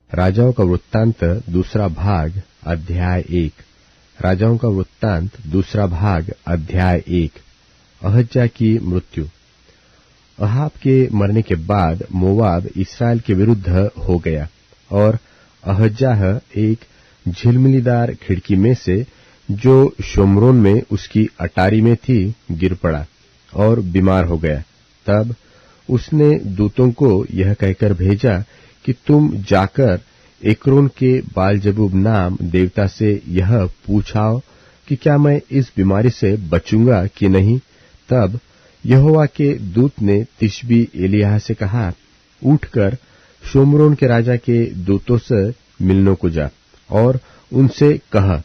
राजाओं का वृत्तांत दूसरा भाग अध्याय 1। राजाओं का वृत्तांत दूसरा भाग अध्याय 1। अहज्या की मृत्यु। अहाब के मरने के बाद मोवाब इसराइल के विरुद्ध हो गया और अहज्याह एक झिलमिलीदार खिड़की में से जो शोम्रोन में उसकी अटारी में थी गिर पड़ा और बीमार हो गया। तब उसने दूतों को यह कहकर भेजा कि तुम जाकर एक्रोन के बालजबूब नाम देवता से यह पूछाओ कि क्या मैं इस बीमारी से बचूंगा कि नहीं। तब यहोवा के दूत ने तिशबी एलिय्याह से कहा, उठकर शोम्रोन के राजा के दूतों से मिलने को जा और उनसे कह,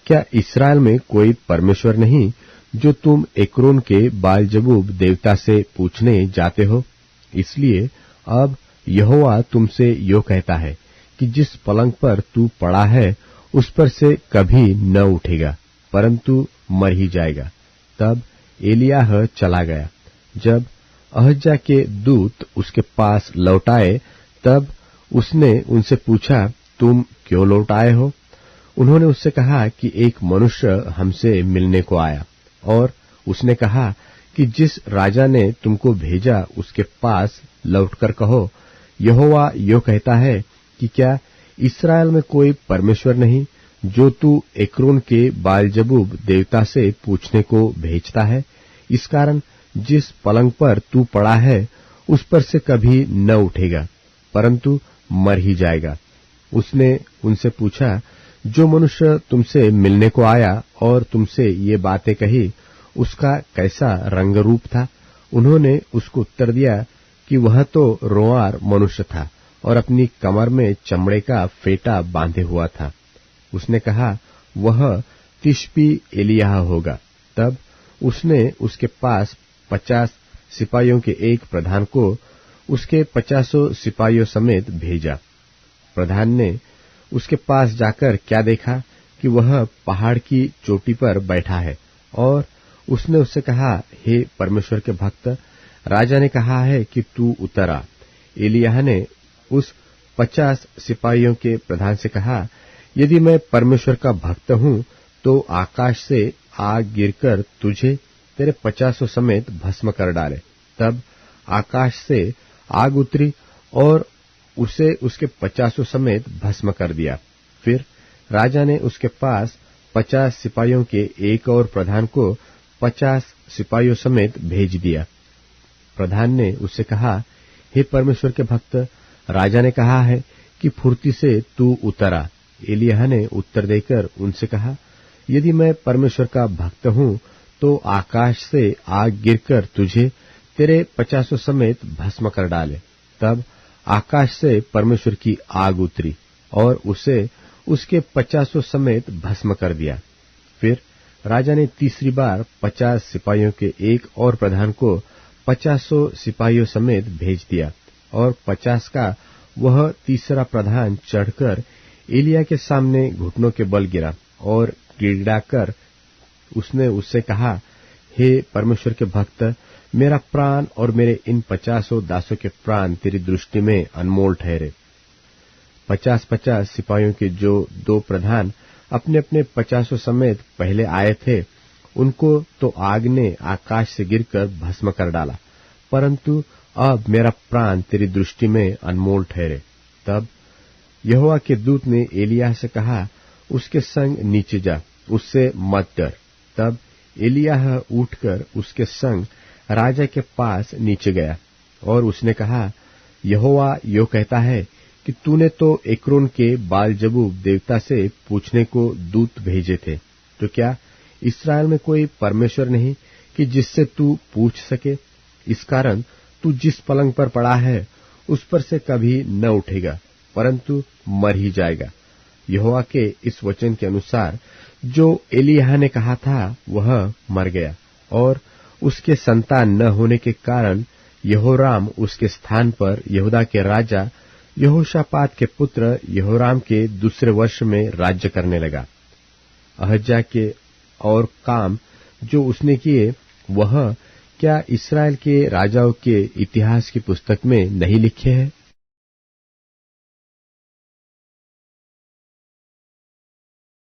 क्या इस्राएल में कोई परमेश्वर नहीं जो तुम एक्रोन के बालजबूब देवता से पूछने जाते हो। इसलिए अब यहोवा तुमसे यो कहता है कि जिस पलंग पर तू पड़ा है उस पर से कभी न उठेगा, परंतु मर ही जाएगा। तब एलिय्याह चला गया। जब अहज्या के दूत उसके पास लौट आए तब उसने उनसे पूछा, तुम क्यों लौट आए हो? उन्होंने उससे कहा कि एक मनुष्य हमसे मिलने को आया और उसने कहा कि जिस राजा ने तुमको भेजा उसके पास लौटकर कहो, यहोवा यो कहता है कि क्या इस्राएल में कोई परमेश्वर नहीं जो तू एक्रोन के बालजबूब देवता से पूछने को भेजता है। इस कारण जिस पलंग पर तू पड़ा है उस पर से कभी न उठेगा, परंतु मर ही जाएगा। उसने उनसे पूछा, जो मनुष्य तुमसे मिलने को आया और तुमसे ये बातें कही उसका कैसा रंग रूप था? उन्होंने उसको उत्तर दिया कि वह तो रोंआर मनुष्य था और अपनी कमर में चमड़े का फेटा बांधे हुआ था। उसने कहा, वह तिशबी एलिय्याह होगा। तब उसने उसके पास 50 सिपाहियों के एक प्रधान को उसके 50 सिपाहियों समेत भेजा। प्रधान ने उसके पास जाकर क्या देखा कि वह पहाड़ की चोटी पर बैठा है और उसने उससे कहा, हे परमेश्वर के भक्त, राजा ने कहा है कि तू उतर आ। एलिय्याह ने उस 50 सिपाहियों के प्रधान से कहा, यदि मैं परमेश्वर का भक्त हूं तो आकाश से आग गिरकर तुझे तेरे 50 समेत भस्म कर डाले। तब आकाश से आग उतरी और उसे उसके 50 समेत भस्म कर दिया। फिर राजा ने उसके पास 50 सिपाहियों के एक और प्रधान को 50 सिपाहियों समेत भेज दिया। प्रधान ने उससे कहा, हे परमेश्वर के भक्त, राजा ने कहा है कि फुर्ती से तू उतरा। एलिय्याह ने उत्तर देकर उनसे कहा, यदि मैं परमेश्वर का भक्त हूं तो आकाश से आग गिरकर तुझे तेरे 50 समेत भस्म कर डाले। तब आकाश से परमेश्वर की आग उतरी और उसे उसके 50 समेत भस्म कर दिया। फिर राजा ने तीसरी बार 50 सिपाहियों के एक और प्रधान को 50 सिपाहियों समेत भेज दिया और 50 का वह तीसरा प्रधान चढ़कर एलिय्याह के सामने घुटनों के बल गिरा और गिड़गिड़ाकर उसने उससे कहा, हे परमेश्वर के भक्त, मेरा प्राण और मेरे इन 50 दासों के प्राण तेरी दृष्टि में अनमोल ठहरे। 50 सिपाहियों के जो 2 प्रधान अपने अपने 50 समेत पहले आए थे उनको तो आग ने आकाश से गिरकर भस्म कर डाला, परंतु अब मेरा प्राण तेरी दृष्टि में अनमोल ठहरे। तब यहोवा के दूत ने एलिय्याह से कहा, उसके संग नीचे जा, उससे मत डर। तब एलिय्याह उठकर उसके संग राजा के पास नीचे गया और उसने कहा, यहोवा यो कहता है कि तूने तो एक्रोन के बालजबूब देवता से पूछने को दूत भेजे थे, तो क्या इस्राएल में कोई परमेश्वर नहीं कि जिससे तू पूछ सके। इस कारण तू जिस पलंग पर पड़ा है उस पर से कभी न उठेगा, परंतु मर ही जाएगा। यहोवा के इस वचन के अनुसार जो एलिय्याह ने कहा था वह मर गया और उसके संतान न होने के कारण यहोराम उसके स्थान पर यहूदा के राजा यहोशापात के पुत्र यहोराम के दूसरे वर्ष में राज्य करने लगा। अहज्या के और काम जो उसने किए वह क्या इस्राएल के राजाओं के इतिहास की पुस्तक में नहीं लिखे हैं?